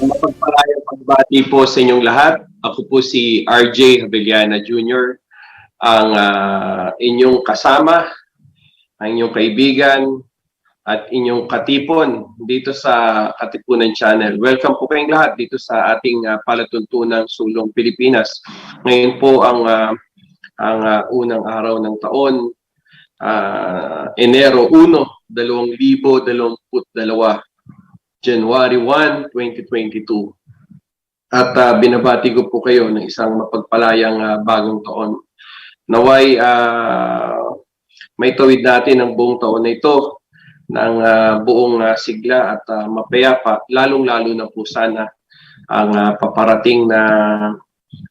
Mapagpalayang pagbati po sa inyong lahat. Ako po si RJ Javellana Jr., ang inyong kasama, ang inyong kaibigan, at inyong katipon dito sa Katipunan Channel. Welcome po kayong lahat dito sa ating palatuntunang Sulong, Pilipinas. Ngayon po ang unang araw ng taon, Enero 1, 2022. January 1, 2022. At binabati ko po kayo ng isang mapagpalayang bagong taon. Naway may tawid natin ang buong taon na ito ng buong sigla at mapayapa, lalong-lalo na po sana ang paparating na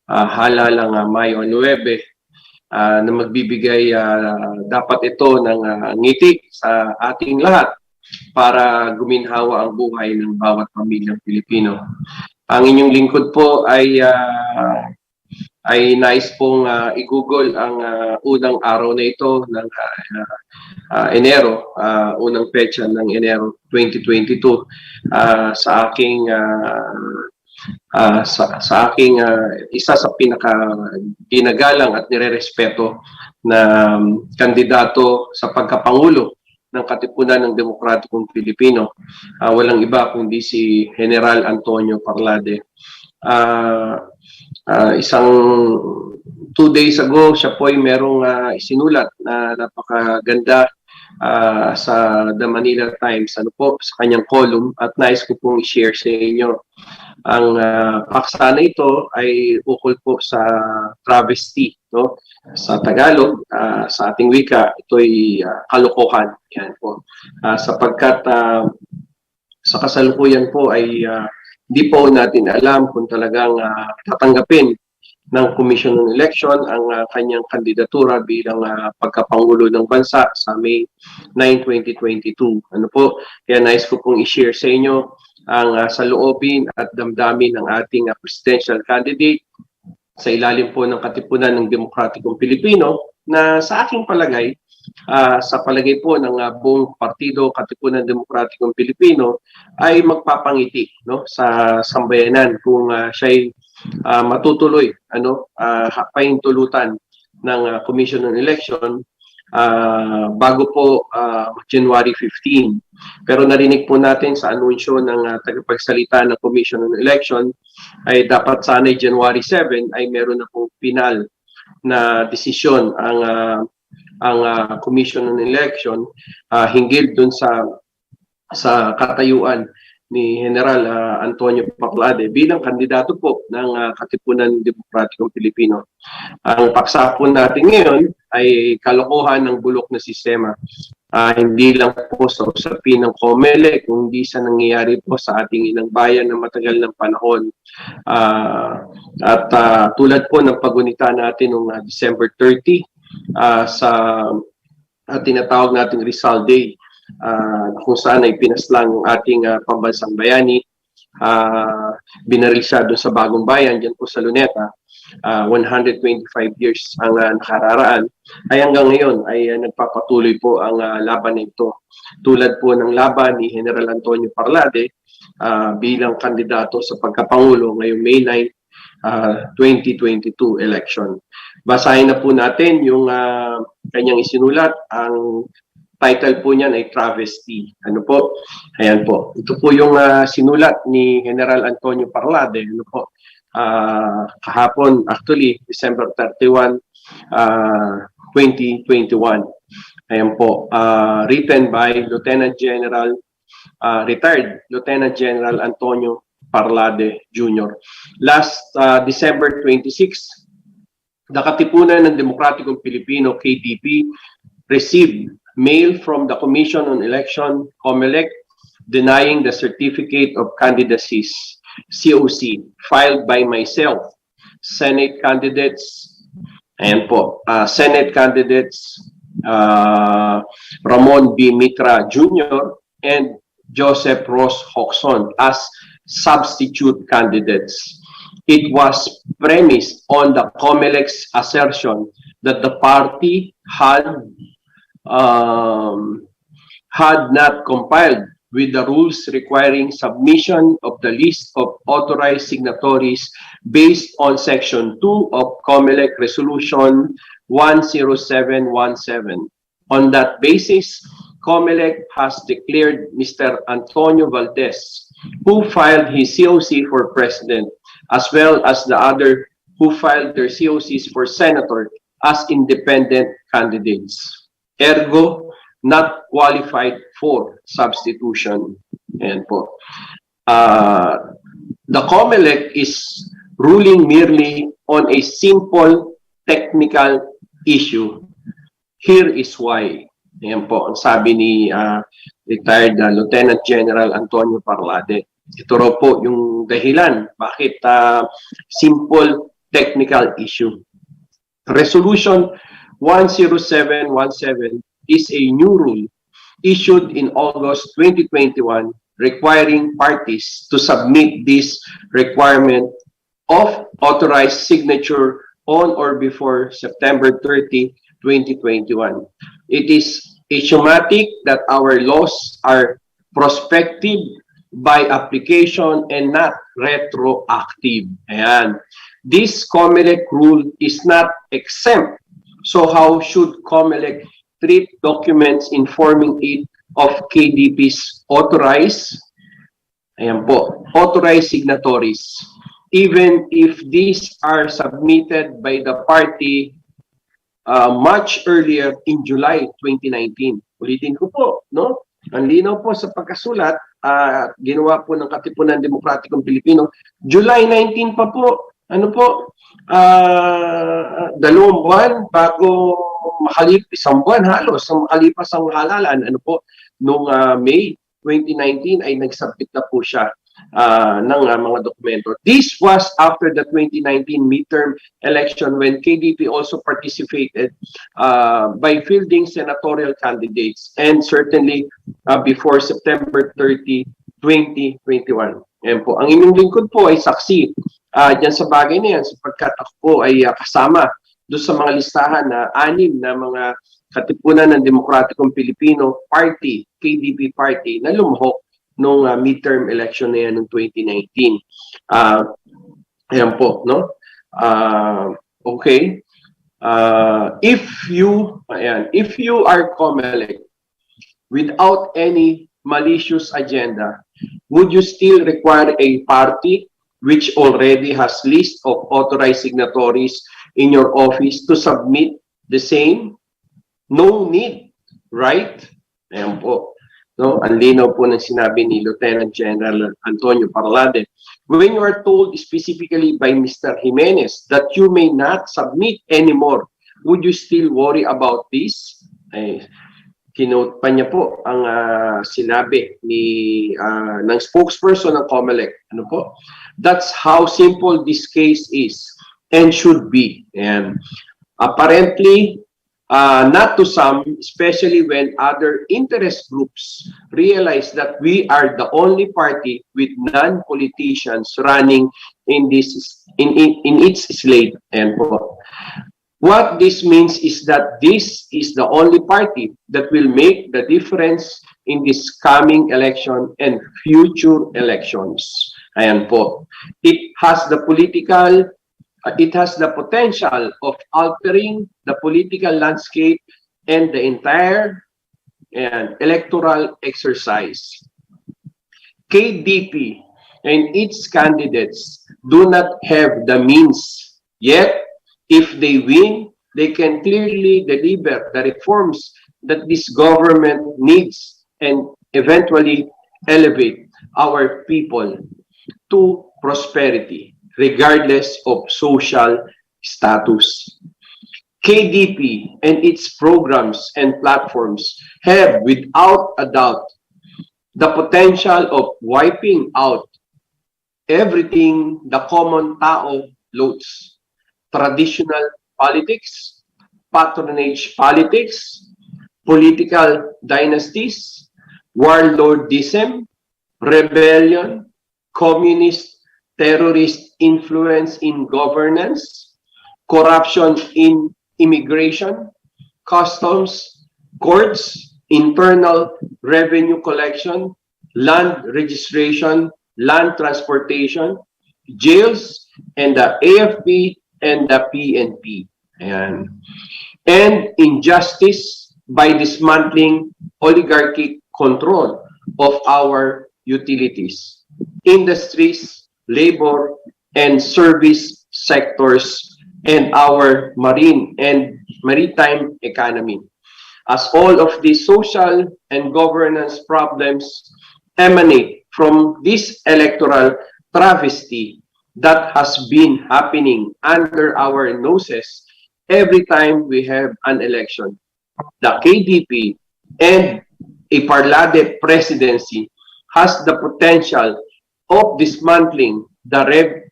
halalang Mayo 9 na magbibigay dapat ito ng ngiti sa ating lahat para guminhawa ang buhay ng bawat pamilyang Pilipino. Ang inyong lingkod po ay nais pong i-google ang unang araw na ito ng Enero, unang petsa ng Enero 2022 sa aking isa sa pinaka ginagalang at nirerespeto na kandidato sa pagkapangulo ng Katipunan ng Demokratikong Pilipino. Walang iba kundi si General Antonio Parlade. Isang 2 days ago, siya po ay merong isinulat na napakaganda sa The Manila Times, sa kanyang column, at nais ko pong i-share sa inyo. Ang paksa na ito ay ukol po sa travesty, no? Sa Tagalog, sa ating wika, ito'y kalokohan. Yan po. Sapagkat sa kasalukuyan po ay hindi po natin alam kung talagang tatanggapin ng Commission on Election ang kanyang kandidatura bilang pagkapangulo ng bansa sa May 9, 2022. Ano po? Kaya nais ko pong i-share sa inyo ang saloobin at damdamin ng ating presidential candidate sa ilalim po ng Katipunan ng Demokratikong Pilipino na sa aking palagay, sa palagay po ng buong partido Katipunan Demokratikong Pilipino ay magpapangiti, no, sa sambayanan kung siya'y matutuloy, pahintulutan ng Commission on Election bago po January 15. Pero narinig po natin sa anunsyo ng tagapagsalita ng Commission on Election ay dapat sana'y January 7 ay meron na pong final na desisyon ang Commission on Election hinggil dun sa katayuan ni General Antonio Parlade bilang kandidato po ng Katipunan Demokratikong Pilipino. Ang paksa po natin ngayon ay kalokohan ng bulok na sistema. Hindi lang po sa usapin ng COMELEC, kundi sa nangyayari po sa ating inang bayan na matagal ng panahon. Tulad po ng pagunita natin noong December 30 sa tinatawag nating Rizal Day, kung saan ay pinaslang ang ating pambansang bayani, binaril siya doon sa Bagong Bayan, dyan po sa Luneta. 125 years ang nakararaan, ay hanggang ngayon ay nagpapatuloy po ang laban na ito. Tulad po ng laban ni General Antonio Parlade bilang kandidato sa pagkapangulo ngayong May 9, 2022 election. Basahin na po natin yung kanyang isinulat. Ang title po niyan ay Travesty. Ano po? Ayan po. Ito po yung sinulat ni General Antonio Parlade. Ano po? Kahapon, actually, December 31, 2021. Ayan po. Written by Lieutenant General, retired Lieutenant General Antonio Parlade Jr. Last December 26, the Katipunan ng Demokratikong Pilipino, KDP, received mail from the Commission on Election, COMELEC, denying the Certificate of Candidacies, COC, filed by myself, Senate candidates, ayan po, Senate candidates Ramon B. Mitra Jr. and Joseph Ross Hoxon as substitute candidates. It was premised on the COMELEC's assertion that the party had not compiled with the rules requiring submission of the list of authorized signatories based on Section 2 of COMELEC Resolution 10717. On that basis, COMELEC has declared Mr. Antonio Valdez, who filed his COC for president, as well as the other who filed their COCs for senator, as independent candidates. Ergo, not qualified for substitution. Ayan po. The COMELEC is ruling merely on a simple technical issue. Here is why. Ayan po, ang sabi ni retired Lieutenant General Antonio Parlade. Ito raw po yung dahilan bakit simple technical issue. Resolution 10717 is a new rule issued in August 2021 requiring parties to submit this requirement of authorized signature on or before September 30, 2021. It is axiomatic that our laws are prospective by application and not retroactive. Ayan. This COMELEC rule is not exempt. So how should COMELEC treat documents informing it of KDP's authorized, ayan po, authorized signatories, even if these are submitted by the party much earlier in July 2019. Ulitin ko po, no? Ang linaw po sa pagkasulat, ginawa po ng Katipunan Demokratikong Pilipino, July 19 pa po. Ano po? 2 buwan bago isang buwan halos ang makalipas ang halalan. Ano po? Noong May 2019 ay nagsubmit na po siya ng mga dokumento. This was after the 2019 midterm election when KDP also participated by fielding senatorial candidates and certainly before September 30, 2021. Ayan po. Ang inyong lingkod po ay saksi dyan sa bagay na yan sapagkat ako po ay kasama doon sa mga listahan na 6 na mga Katipunan ng Demokratikong Pilipino Party, KDP Party, na lumuhok nung midterm election na yan noong 2019. Ayan po, no? Okay. If you are COMELEC without any malicious agenda, would you still require a party which already has list of authorized signatories in your office to submit the same? No need, right? Ayan po. No, ang linaw po ng sinabi ni Lieutenant General Antonio Parlade. When you are told specifically by Mr. Jimenez that you may not submit anymore, would you still worry about this? Kinote pa niya po ang sinabi ng spokesperson ng COMELEC. Ano po? That's how simple this case is and should be. And apparently, not to some, especially when other interest groups realize that we are the only party with non-politicians running in in its slate. And what this means is that this is the only party that will make the difference in this coming election and future elections. Ayan po. It has the potential of altering the political landscape and the entire electoral exercise. KDP and its candidates do not have the means, yet if they win, they can clearly deliver the reforms that this government needs and eventually elevate our people to prosperity, regardless of social status. KDP and its programs and platforms have, without a doubt, the potential of wiping out everything the common tao loathes: traditional politics, patronage politics, political dynasties, warlordism, rebellion, communist, terrorist influence in governance, corruption in immigration, customs, courts, internal revenue collection, land registration, land transportation, jails, and the AFP and the PNP. Ayan. And injustice by dismantling oligarchic control of our utilities, industries, labor, and service sectors, and our marine and maritime economy. As all of these social and governance problems emanate from this electoral travesty that has been happening under our noses every time we have an election. The KDP and a Parlade presidency has the potential of dismantling the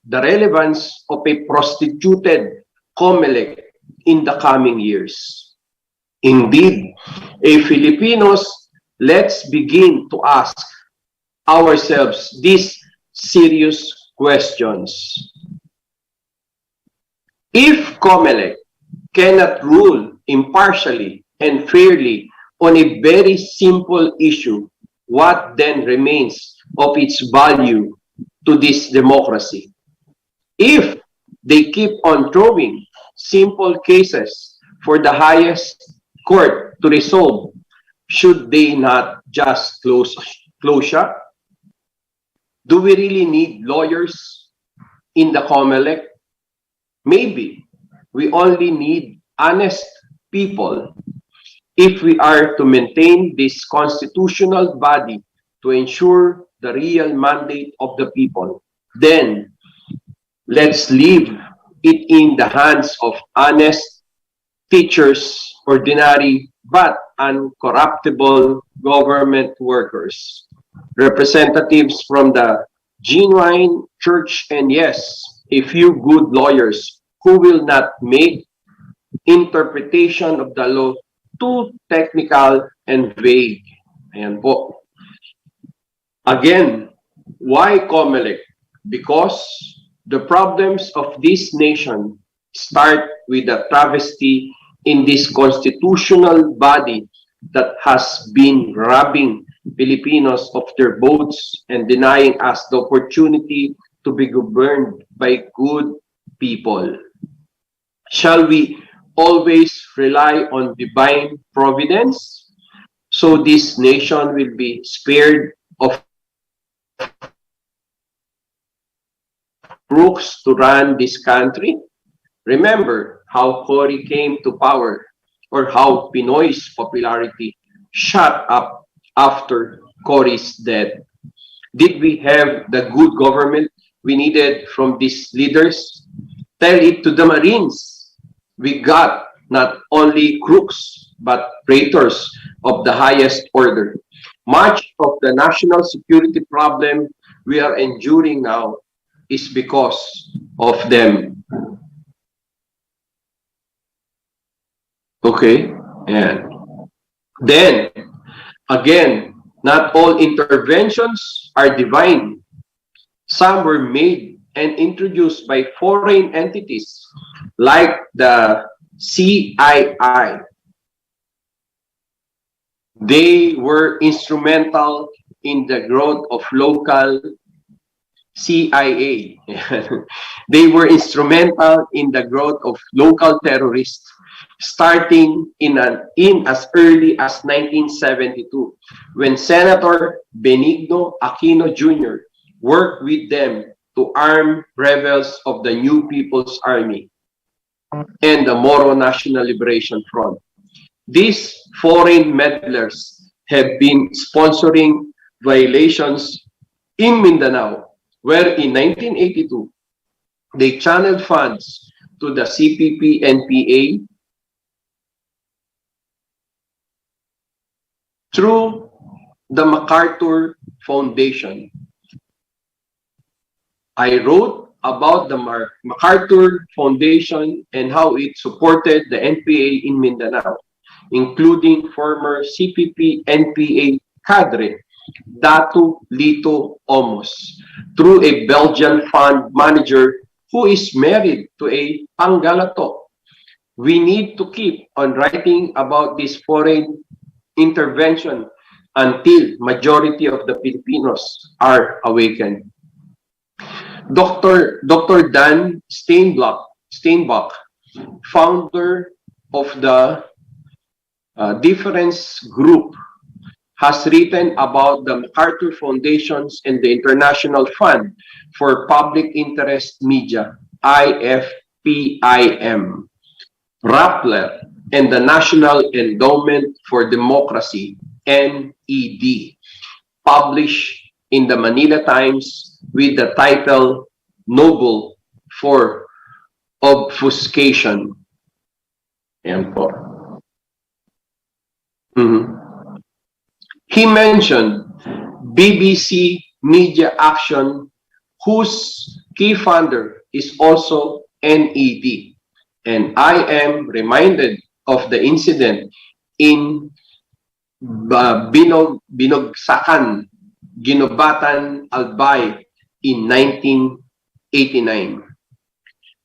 relevance of a prostituted COMELEC in the coming years. Indeed, Filipinos, let's begin to ask ourselves these serious questions. If COMELEC cannot rule impartially and fairly on a very simple issue, what then remains of its value to this democracy? If they keep on throwing simple cases for the highest court to resolve, should they not just close shop? Do we really need lawyers in the COMELEC? Maybe we only need honest people if we are to maintain this constitutional body to ensure the real mandate of the people. Then let's leave it in the hands of honest teachers, ordinary but uncorruptible government workers, representatives from the genuine church, and yes, a few good lawyers who will not make interpretation of the law too technical and vague. Ayan po. Again, why COMELEC? Because the problems of this nation start with the travesty in this constitutional body that has been robbing Filipinos of their votes and denying us the opportunity to be governed by good people. Shall we always rely on divine providence so this nation will be spared of crooks to run this country? Remember how Cory came to power, or how Pinoy's popularity shot up after Cory's death. Did we have the good government we needed from these leaders? Tell it to the Marines. We got not only crooks, but traitors of the highest order. Much of the national security problem we are enduring now is because of them. Okay? Ayan. Then, again, not all interventions are divine. Some were made and introduced by foreign entities like the CII. They were instrumental in the growth of local CIA. They were instrumental in the growth of local terrorists, starting in as early as 1972, when Senator Benigno Aquino Jr. worked with them to arm rebels of the New People's Army and the Moro National Liberation Front. These foreign meddlers have been sponsoring violations in Mindanao, where in 1982, they channeled funds to the CPP-NPA through the MacArthur Foundation. I wrote about the MacArthur Foundation and how it supported the NPA in Mindanao, including former CPP-NPA cadre Datu Lito Omos, through a Belgian fund manager who is married to a Panggalato. We need to keep on writing about this foreign intervention until majority of the Filipinos are awakened. Dr. Dan Steinbach, founder of the Difference Group, has written about the MacArthur Foundations and the International Fund for Public Interest Media, IFPIM, Rappler, and the National Endowment for Democracy, NED, published in the Manila Times with the title Noble for Obfuscation. Ayan po. He mentioned BBC Media Action, whose key funder is also NED. And I am reminded of the incident in Binogsakan, Ginobatan, Albay in 1989.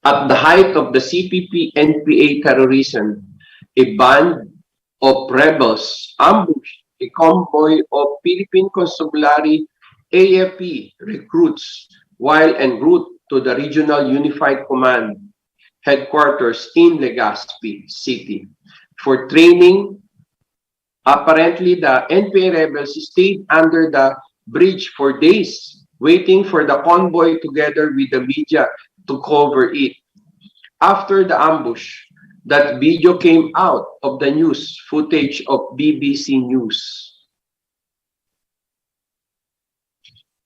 At the height of the CPP-NPA terrorism, a band of rebels ambushed a convoy of Philippine Constabulary AFP recruits while en route to the Regional Unified Command headquarters in Legazpi City. For training, apparently the NPA rebels stayed under the bridge for days, waiting for the convoy together with the media to cover it. After the ambush, that video came out of the news footage of BBC News.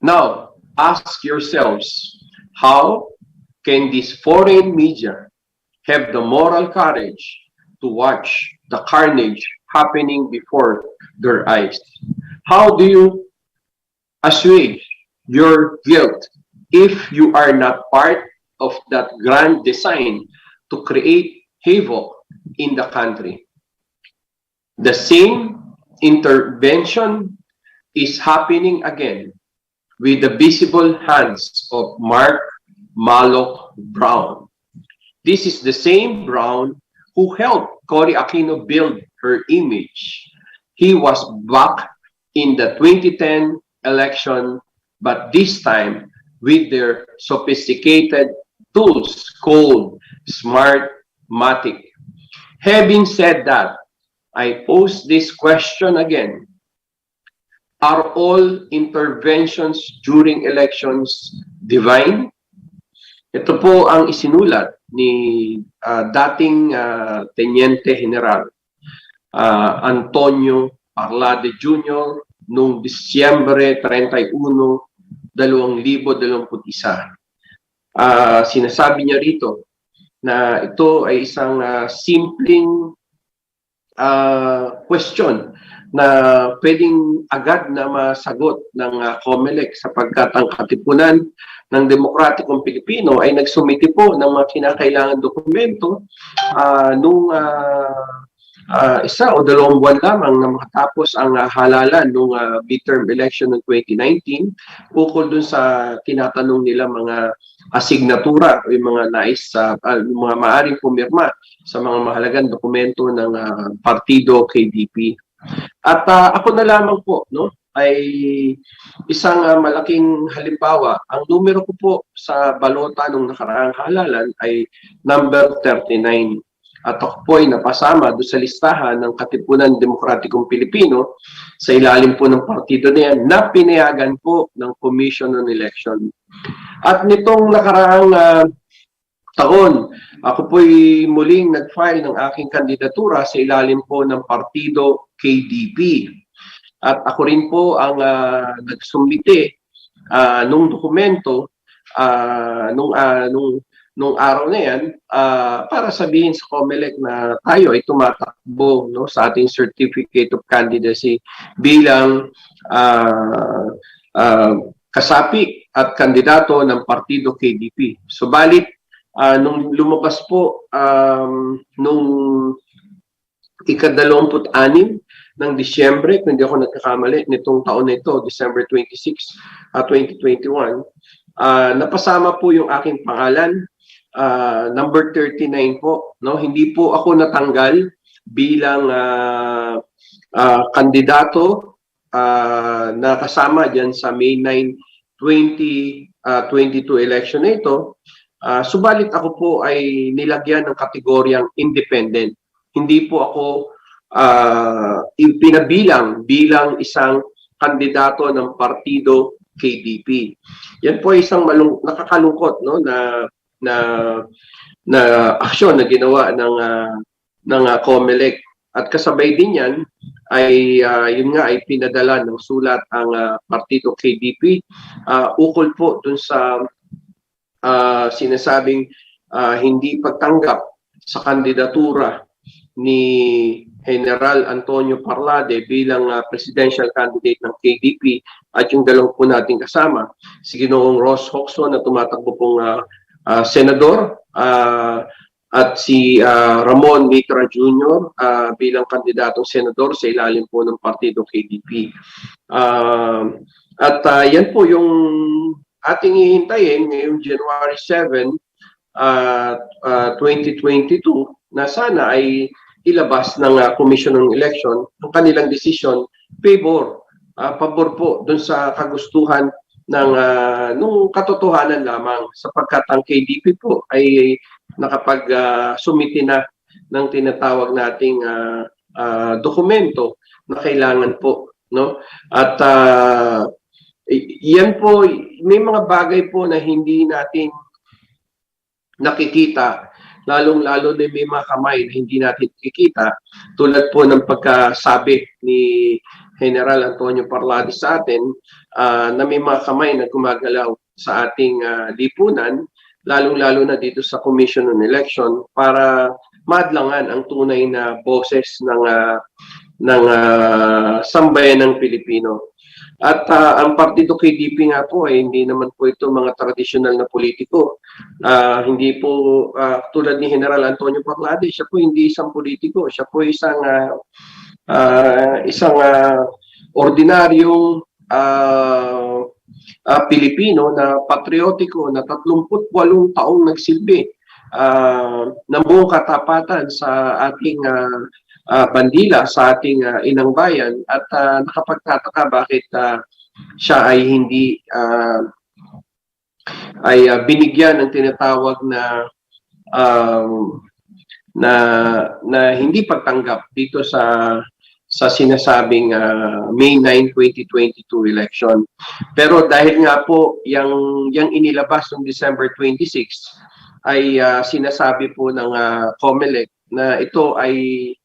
Now, ask yourselves, how can this foreign media have the moral courage to watch the carnage happening before their eyes? How do you assuage your guilt if you are not part of that grand design to create havoc in the country? The same intervention is happening again with the visible hands of Mark Malloch Brown. This is the same Brown who helped Cory Aquino build her image. He was back in the 2010 election, but this time with their sophisticated tools called Smartmatic. Having said that, I pose this question again. Are all interventions during elections divine? Ito po ang isinulat ni dating Teniente General Antonio Parlade Jr. noong Disyembre 31, 2021. Sinasabi niya rito na ito ay isang simpleng question na pwedeng agad na masagot ng COMELEC sapagkat ang Katipunan ng Demokratikong Pilipino ay nagsumiti po ng mga kinakailangan dokumento noong isa o 2 buwan lamang na makatapos ang halalan ng midterm election ng 2019 ukol dun sa tinatanong nila mga asignatura o yung mga nais mga maaring pumirma sa mga mahalagang dokumento ng partido KDP. At ako na lamang po, no, ay isang malaking halimbawa. Ang numero ko po sa balota nung nakaraang halalan ay number 39. At ako po ay napasama doon sa listahan ng Katipunan Demokratikong Pilipino sa ilalim po ng partido na yan na pinayagan po ng Commission on Election. At nitong nakaraang taon, ako po'y muling nag-file ng aking kandidatura sa ilalim po ng partido KDP. At ako rin po ang nagsumite nung dokumento nung araw na yan para sabihin sa COMELEC na tayo ay tumatakbo, no, sa ating Certificate of Candidacy bilang kasapi at kandidato ng partido KDP. Subalit, nung lumabas po nung ika-26 ng Disyembre, kung hindi ako nagkakamali, nitong taon na ito, December 26, 2021, napasama po yung aking pangalan, number 39 po, no? Hindi po ako natanggal bilang kandidato na kasama diyan sa May 9, 2022 election na ito. Subalit ako po ay nilagyan ng kategoryang independent. Hindi po ako pinabilang bilang isang kandidato ng partido KDP. Yan po ay isang nakakalungkot, no, na aksyon na ginawa ng COMELEC. At kasabay din yan ay yun nga ay pinadala ng sulat ang partido KDP ukol po dun sa sinasabing hindi pagtanggap sa kandidatura ni General Antonio Parlade bilang presidential candidate ng KDP at yung dalawa po nating kasama, si Ginoong Ross Hoxon na tumatakbo pong senador at si Ramon Mitra Jr. Bilang kandidatong senador sa ilalim po ng partido KDP. Yan po yung ating hihintayin ngayong January 7, 2022 na sana ay ilabas ng Commission on Election ang kanilang desisyon pabor po dun sa kagustuhan nung katotohanan lamang sapagkat ang KDP po ay nakapag-sumiti na ng tinatawag nating dokumento na kailangan po, no? At yan po, may mga bagay po na hindi natin nakikita, lalong-lalo na may mga kamay na hindi natin nakikita, tulad po ng pagkasabi ni General Antonio Parlade sa atin na may mga kamay na gumagalaw sa ating lipunan, lalong-lalo na dito sa Commission on Election para madlangan ang tunay na boses ng sambayan ng Pilipino. At ang partido KDP nga po ay hindi naman po ito mga tradisyonal na politiko. Hindi po tulad ni General Antonio Parlade, siya po hindi isang politiko, siya po isang ordinaryong Pilipino na patriotiko na 38 taong nagsilbi ng buong katapatan sa ating bandila, sa ating inang bayan at nakapagtataka bakit siya ay hindi binigyan ng tinatawag na hindi pagtanggap dito sa sinasabing May 9, 2022 election. Pero dahil nga po yung inilabas noong December 26 ay sinasabi po ng COMELEC na ito ay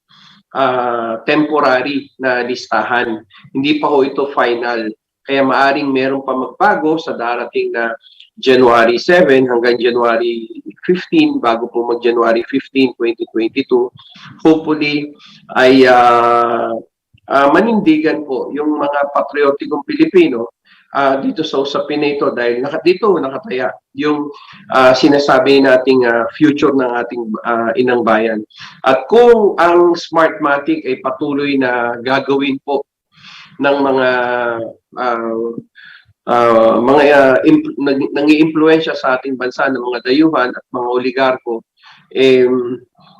temporary na listahan. Hindi pa ho ito final. Kaya maaring meron pa magbago sa darating na January 7 hanggang January 15 bago po mag-January 15, 2022. Hopefully ay manindigan po yung mga patriotikong Pilipino dito sa usapin na ito dahil dito nakataya yung sinasabi nating future ng ating inang bayan. At kung ang Smartmatic ay patuloy na gagawin po ng nangi-impluwensya sa ating bansa ng mga dayuhan at mga oligarko,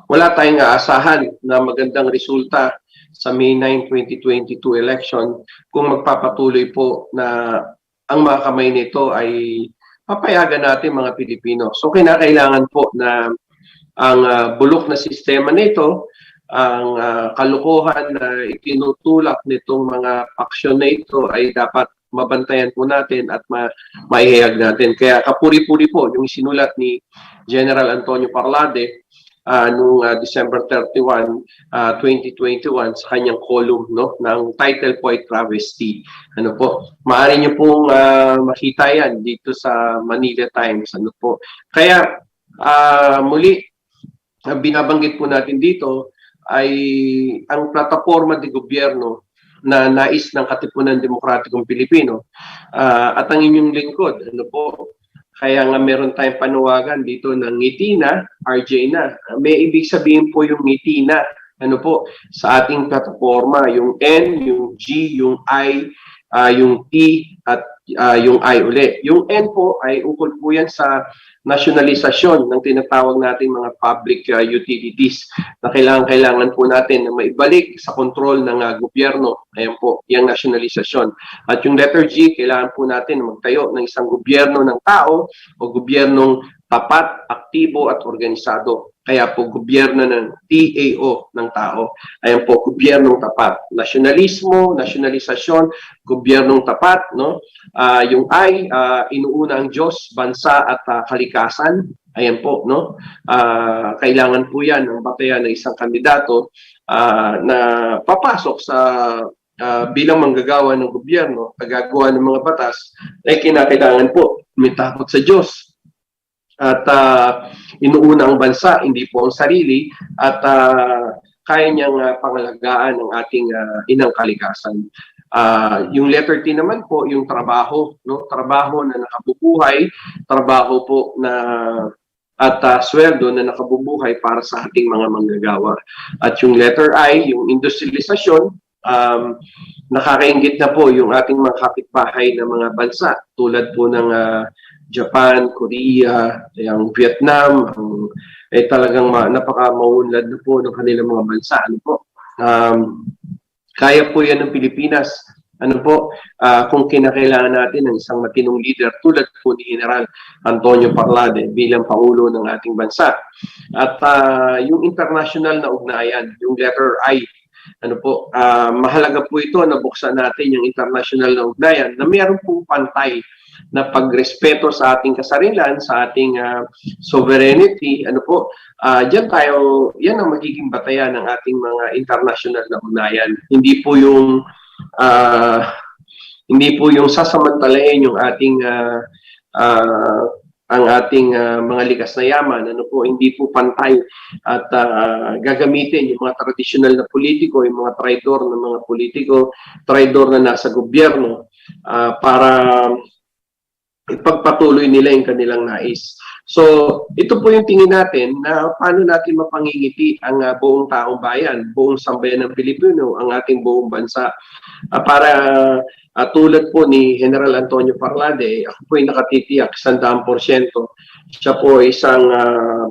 wala tayong aasahan na magandang resulta sa May 9, 2022 election kung magpapatuloy po na ang mga kamay nito ay papayagan natin mga Pilipino. So kinakailangan po na ang bulok na sistema nito, ang kalokohan na itinutulak nitong mga aksyon na ito ay dapat mabantayan po natin at maihayag natin. Kaya kapuri-puri po yung sinulat ni General Antonio Parlade noong December 31, 2021 sa kanyang column, no, ng title po ay Travesty. Ano po, maaari niyo pong makita yan dito sa Manila Times. Ano po. Kaya muli, binabanggit po natin dito ay ang plataforma de gobyerno na nais ng Katipunan Demokratikong Pilipino at ang inyong lingkod. Ano po, kaya nga meron tayong panuwagan dito ng ngiti na, RJ na. May ibig sabihin po yung ngiti na, ano po, sa ating plataforma, yung N, yung G, yung I, yung T, at yung I uli. Yung N po ay ukol po yan sa nasyonalisasyon ng tinatawag nating mga public utilities na kailangan po natin na maibalik sa kontrol ng gobyerno. Ayan po, yung nasyonalisasyon. At yung letter G, kailangan po natin magtayo ng isang gobyerno ng tao o gobyernong tapat, aktibo at organisado. Kaya po gobyerno ng TAO ng tao. Ayan po, gobyernong tapat. Nasyonalismo, nasyonalisasyon, gobyernong tapat, no? Yung I, inuuna ang Diyos, bansa at kalikasan. Ayan po, no? Kailangan po yan ang batayan ng isang kandidato na papasok sa bilang manggagawa ng gobyerno, tagagawa ng mga batas, ay kinakailangan po may takot sa Diyos. At inuuna ang bansa, hindi po ang sarili, at kaya niyang pangalagaan ng ating inang kalikasan. Yung letter T naman po, yung trabaho, no? Trabaho na nakabubuhay, trabaho po na at sweldo na nakabubuhay para sa ating mga manggagawa. At yung letter I, yung industrialisasyon, nakakaingit na po yung ating mga kapitbahay na mga bansa tulad po ng Japan, Korea, yung Vietnam, talagang napaka-maunlad na po ng kanilang mga bansa. Ano po? Kaya po yan ng Pilipinas. Ano po? Kung kinakailangan natin ng isang matinong leader tulad po ni General Antonio Parlade bilang Pangulo ng ating bansa. At yung international na ugnayan, yung letter I, ano po, mahalaga po ito na buksan natin yung international na ugnayan na mayroon pong pantay na pagrespeto sa ating kasarilan, sa ating sovereignty. Ano po, diyan tayo, yan ang magiging batayan ng ating mga international na ugnayan. Hindi po yung sasamantalahin yung ating ang ating mga likas na yaman, ano po, hindi po pantay at gagamitin yung mga tradisyonal na politiko, yung mga traidor na mga politiko, traidor na nasa gobyerno para ipagpatuloy nila yung kanilang nais. So, ito po yung tingin natin na paano natin mapangingiti ang buong taong bayan, buong sambayan ng Pilipino, ang ating buong bansa. Para tulad po ni General Antonio Parlade, ako po yung nakatitiyak 100%. Siya po isang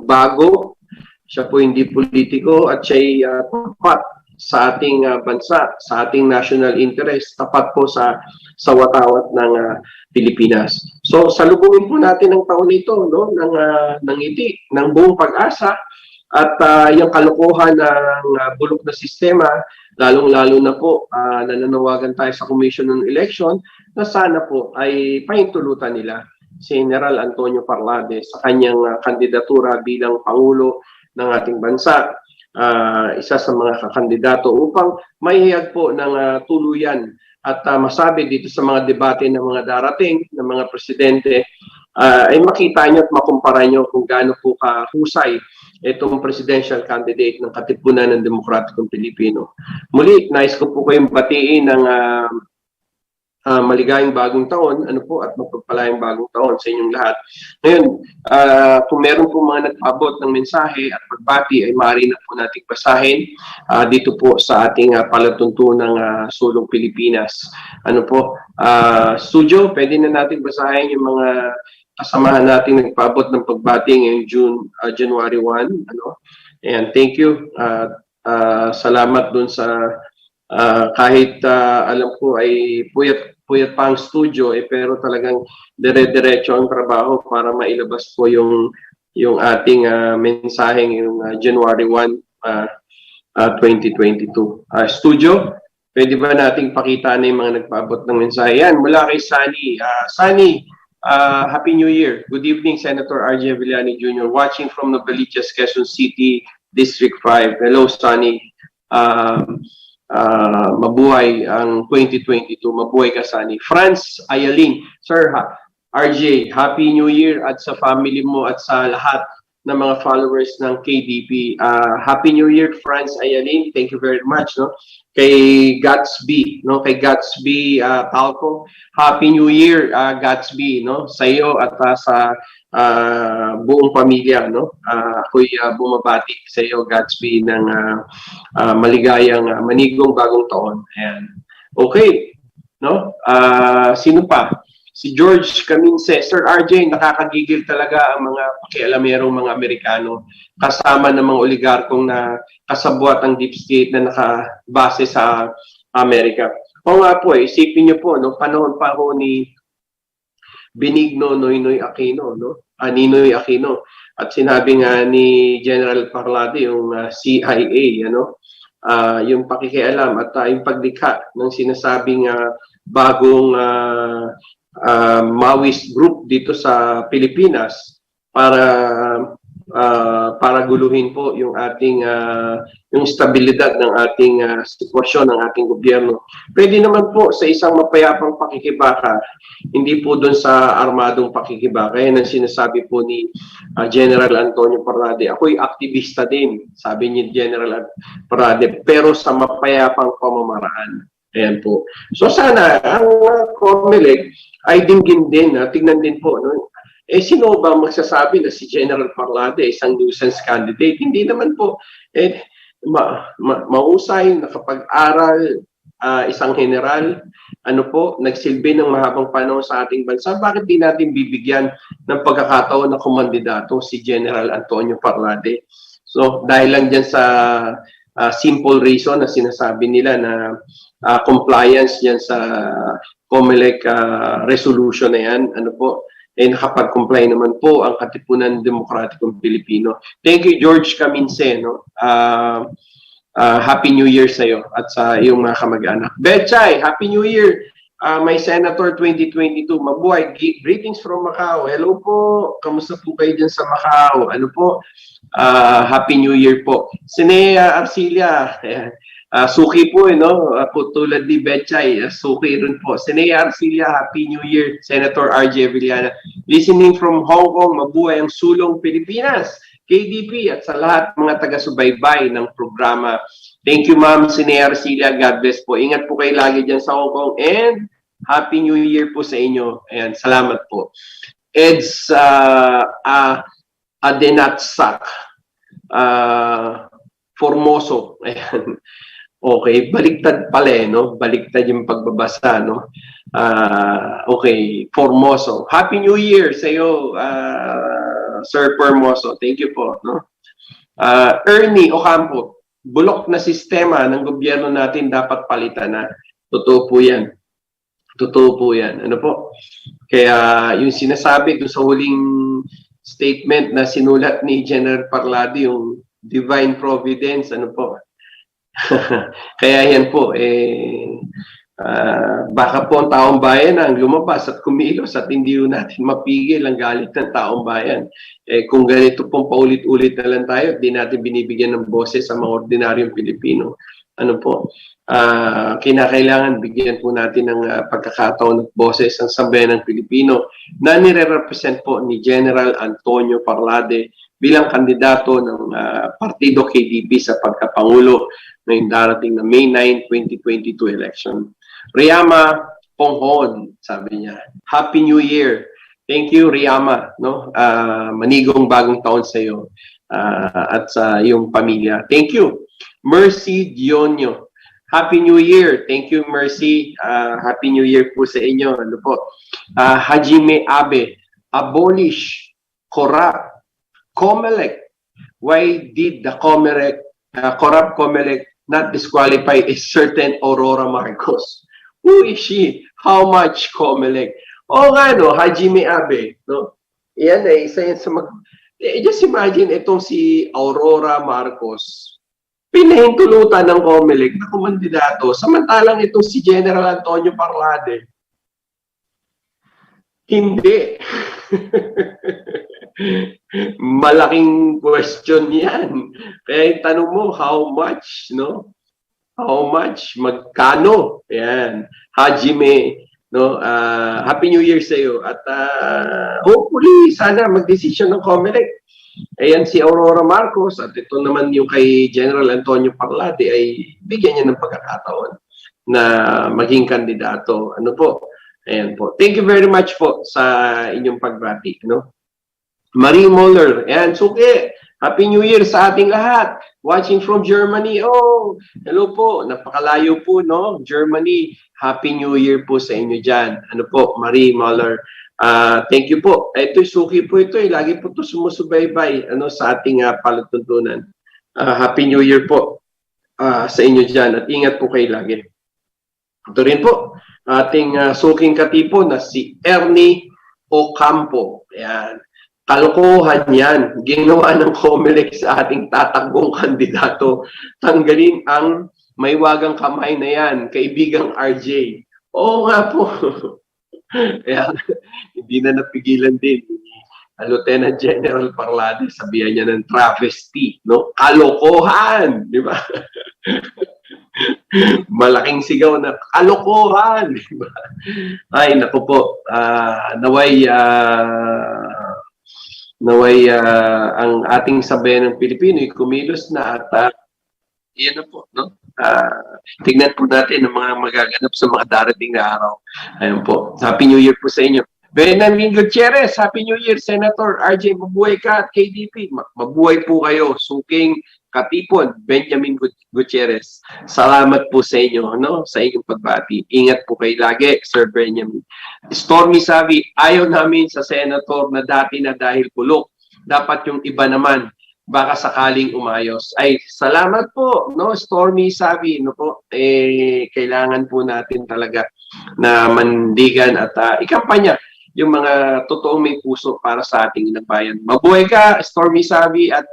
bago, siya po hindi politiko at siya tapat sa ating bansa, sa ating national interest, tapat po sa watawat ng Pilipinas. So, salubungin po natin ang taon nito, no, ng ngiti, ng buong pag-asa at yung kalokohan ng bulok na sistema, lalong-lalo na po nananawagan tayo sa Commission ng Election na sana po ay pahintulutan nila si General Antonio Parlade sa kanyang kandidatura bilang Pangulo ng ating bansa. Isa sa mga kakandidato upang maihayag po ng tuluyan at masabi dito sa mga debate ng mga darating ng mga presidente ay makita nyo at makumpara nyo kung gaano po kahusay itong presidential candidate ng Katipunan ng Demokratikong Pilipino. Muli, nais ko po kayong batiin ng maligayang bagong taon, ano po, at mapagpalayang bagong taon sa inyong lahat. Ngayon, kung meron po mga nagpaabot ng mensahe at pagbati, ay maaari na po nating basahin dito po sa ating palatuntunang Sulong Pilipinas. Ano po, studio, pwede na nating basahin yung mga kasamahan nating nagpaabot ng pagbati ngayong January 1. Ano? And thank you. Salamat dun sa kahit alam ko ay puyat pa ang studio, pero talagang dire-diretso ang trabaho para mailabas po yung ating mensaheng yung January 1, 2022. Studio, pwede ba nating pakita na yung mga nagpaabot ng mensahe? Yan, mula kay Sunny. Sunny, Happy New Year. Good evening, Senator R.J. Javellana Jr. Watching from Novaliches, Quezon City, District 5. Hello, Sunny. Mabuhay ang 2022. Mabuhay ka, Sunny. France Ayaling. Sir, RJ, Happy New Year at sa family mo at sa lahat ng mga followers ng KDP. Happy New Year, France Ayaling. Thank you very much. No? Kay Gatsby, no? Kay Gatsby Talco. Happy New Year, Gatsby, no? Sa iyo at sa buong pamilya, no? Ako'y bumabati sa iyo, Gatsby, ng maligayang manigong bagong taon. Ayan. Okay, no? Sino pa? Si George Caminse. Sir RJ, nakakagigil talaga ang mga pakialamerong mga Amerikano kasama ng mga oligarkong na kasabwat ang deep state na nakabase sa Amerika. O nga po, isipin niyo po, no, panahon pa ho ni Benigno Noynoy Aquino, no? Ninoy Aquino. At sinabi nga ni General Parlade, yung CIA, ano? Yung pakikialam at yung paglikha ng sinasabing bagong Maoist group dito sa Pilipinas para guluhin po yung ating yung stabilidad ng ating sitwasyon ng ating gobyerno. Pwede naman po sa isang mapayapang pakikibaka, hindi po doon sa armadong pakikibaka. Yan ang sinasabi po ni General Antonio Parrade. Ako'y aktivista din, sabi ni General Parrade, pero sa mapayapang pamamaraan. Ayan po. So sana ang COMELEC ay dinggin din, tignan din po, no? Sino ba magsasabi na si General Parlade isang nuisance candidate? Hindi naman po. Mausay, nakapag-aral, isang general, ano po, nagsilbi ng mahabang panahon sa ating bansa. Bakit di natin bibigyan ng pagkakataon na kumandidato si General Antonio Parlade? So, dahil lang dyan sa simple reason na sinasabi nila na compliance yan sa COMELEC resolution na yan, ano po, nakapag-comply naman po ang Katipunan Demokratikong Pilipino. Thank you, George Caminse, no? Happy New Year sa iyo at sa iyong mga kamag-anak. Betchay, Happy New Year! My Senator 2022, mabuhay. Greetings from Macau. Hello po. Kamusta po kayo dyan sa Macau? Ano po? Happy New Year po. Sinea Arcilia, suki po, no? Tulad ni Betchay, suki rin po. Sinea Arcilia, Happy New Year. Senator R.J. Javellana. Listening from Hong Kong, mabuhay ang Sulong Pilipinas. KDP at sa lahat mga taga-subaybay ng programa. Thank you, Ma'am Sinea Arcilia. God bless po. Ingat po kayo lagi dyan sa Hong Kong and Happy New Year po sa inyo. Ayan, salamat po. Eds Adenatsak Formoso. Ayan. Okay, baliktad pala, no? Baliktad yung pagbabasa, no? Okay, Formoso. Happy New Year sa iyo, Sir Formoso. Thank you po, no? Ernie Ocampo. Bulok na sistema ng gobyerno natin dapat palitan na. Totoo po yan. Totoo po yan. Ano po? Kaya yung sinasabi doon sa huling statement na sinulat ni General Parlade, yung divine providence, ano po? Kaya yan po, baka po ang taong bayan ang lumabas at kumilos at hindi natin mapigil ang galit ng taong bayan. Kung ganito pong paulit-ulit na lang tayo, di natin binibigyan ng boses sa mga ordinaryong Pilipino. Ano po? Kinakailangan bigyan po natin ng pagkakataon at boses ang sambayan ng Pilipino na nire-represent po ni General Antonio Parlade bilang kandidato ng Partido KDP sa pagkapangulo ngayong darating na May 9, 2022 election. Riyama Ponghon, sabi niya. Happy New Year. Thank you, Riyama, no? Manigong bagong taon sa iyo at sa iyong pamilya. Thank you. Mercy Dionyo. Happy New Year. Thank you, Mercy. Happy New Year po sa inyo. Ano po? Hajime Abe. Abolish, corrupt, COMELEC. Why did the COMELEC, corrupt COMELEC not disqualify a certain Aurora Marcos? Who is she? How much COMELEC? O nga, no, Hajime Abe, no? Yan ay isa yan sa just imagine itong si Aurora Marcos, pinahintulutan ng COMELEC na kumandidato, samantalang itong si General Antonio Parlade, hindi. Malaking question yan. Kaya tanong mo, how much, no? How much? Magkano? Yan. Hajime, no? Happy New Year sa iyo. At hopefully, sana mag-decision ng COMELEC. Ayan si Aurora Marcos at ito naman yung kay General Antonio Parlade ay bigyan niya ng pagkakataon na maging kandidato. Ano po? Ayan po. Thank you very much po sa inyong pagbati. No? Marie Moller. Ayan, Suki. Happy New Year sa ating lahat. Watching from Germany. Oh, hello po. Napakalayo po, no? Germany. Happy New Year po sa inyo dyan. Ano po? Marie Moller. Thank you po. Ito Suki po ito. Lagi po ito sumusubaybay sa ating palatuntunan. Happy New Year po sa inyo dyan. At ingat po kayo lagi. Ito rin po. Ating suking katipo na si Ernie Ocampo. Ayan. Kalokohan yan. Ginawa ng COMELEC sa ating tatakbong kandidato. Tanggalin ang may wagang kamay na yan. Kaibigang RJ. Oo nga po. Kaya hindi na napigilan din. Lieutenant General Parlade, sabihan niya ng travesty. No? Kalokohan! Di ba? Malaking sigaw na kalokohan! Di ba? Ay, naku po. Naway ang ating sabayan ng Pilipino ay kumilos na at yan na po, no? Tingnan po natin ang mga magaganap sa mga darating na araw. Ayun po. Happy New Year po sa inyo. Benjamin Gutierrez, Happy New Year, Senator RJ, mabuhay ka at KDP. Mabuhay po kayo, suking katipon, Benjamin Gutierrez. Salamat po sa inyo, no? Sa inyong pagbati. Ingat po kayo lagi, Sir Benjamin. Stormy Savi, ayaw namin sa Senator na dati na dahil Bulok. Dapat yung iba naman, baka sakaling umayos. Ay, salamat po, no? Stormy Savi, no po? Kailangan po natin talaga na mandigan at ikampanya yung mga totoong may puso para sa ating inang bayan. Mabuhay ka, Stormy Savi, at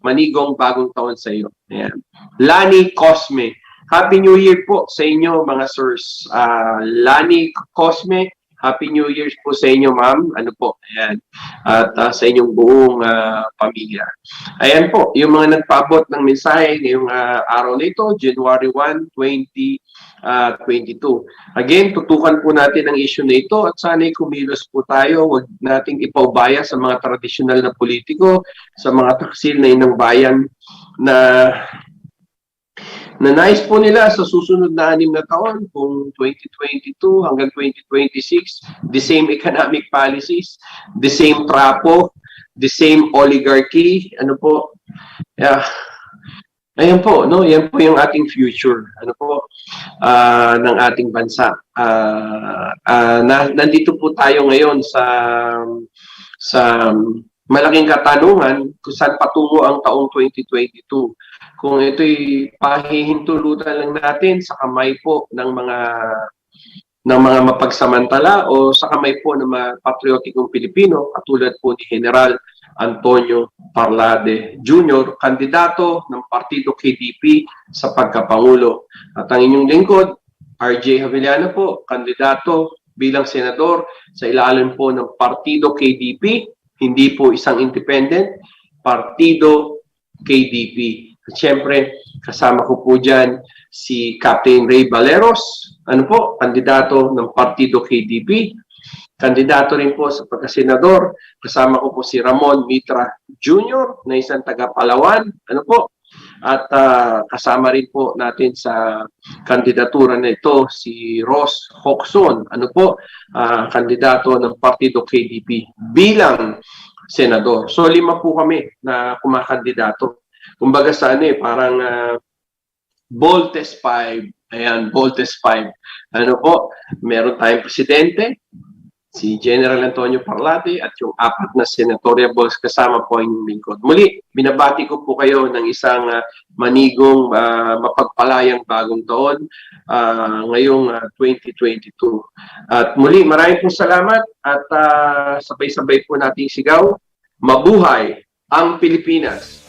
manigong bagong taon sa iyo. Ayan. Lani Cosme, Happy New Year po sa inyo mga sirs. Lani Cosme, Happy New Year po sa inyo, ma'am. Ano po? Ayan. At sa inyong buong pamilya. Ayan po, yung mga nagpaabot ng mensahe ngayong araw na ito, January 1, 2022. Again, tutukan po natin ang issue na ito at sana'y kumilos po tayo. Huwag nating ipaubaya sa mga tradisyonal na politiko, sa mga taksil na inang bayan na nais po nila sa susunod na 6 na taon, kung 2022 hanggang 2026, the same economic policies, the same trapo, the same oligarchy, ano po, ayan po, no? Yan po yung ating future, ano po, ng ating bansa. Nandito po tayo ngayon sa malaking katanungan kung saan patungo ang taong 2022. Kung ito'y pahihintulutan lang natin sa kamay po ng mga mapagsamantala o sa kamay po ng mga patriotikong Pilipino, katulad po ni General Antonio Parlade Jr., kandidato ng Partido KDP sa pagkapangulo. At ang inyong lingkod, RJ Javellana po, kandidato bilang senador sa ilalim po ng Partido KDP, hindi po isang independent, Partido KDP. At syempre, kasama ko po dyan si Captain Ray Valeros, ano po, kandidato ng Partido KDP. Kandidato rin po sa pagkasenador. Kasama ko po si Ramon Mitra Jr. na isang taga Palawan. Ano po? At kasama rin po natin sa kandidatura na ito si Ross Hocson, kandidato ng Partido KDP bilang senador. So 5 po kami na kumakandidato. Kumbaga sa parang bold test 5. Ayan, bold test 5. Meron tayong presidente, si General Antonio Parlate at yung 4 na senatorial balls kasama po yung lingkod. Muli, binabati ko po kayo ng isang manigong mapagpalayang bagong taon ngayong 2022. At muli, maraming pong salamat at sabay-sabay po nating sigaw, mabuhay ang Pilipinas!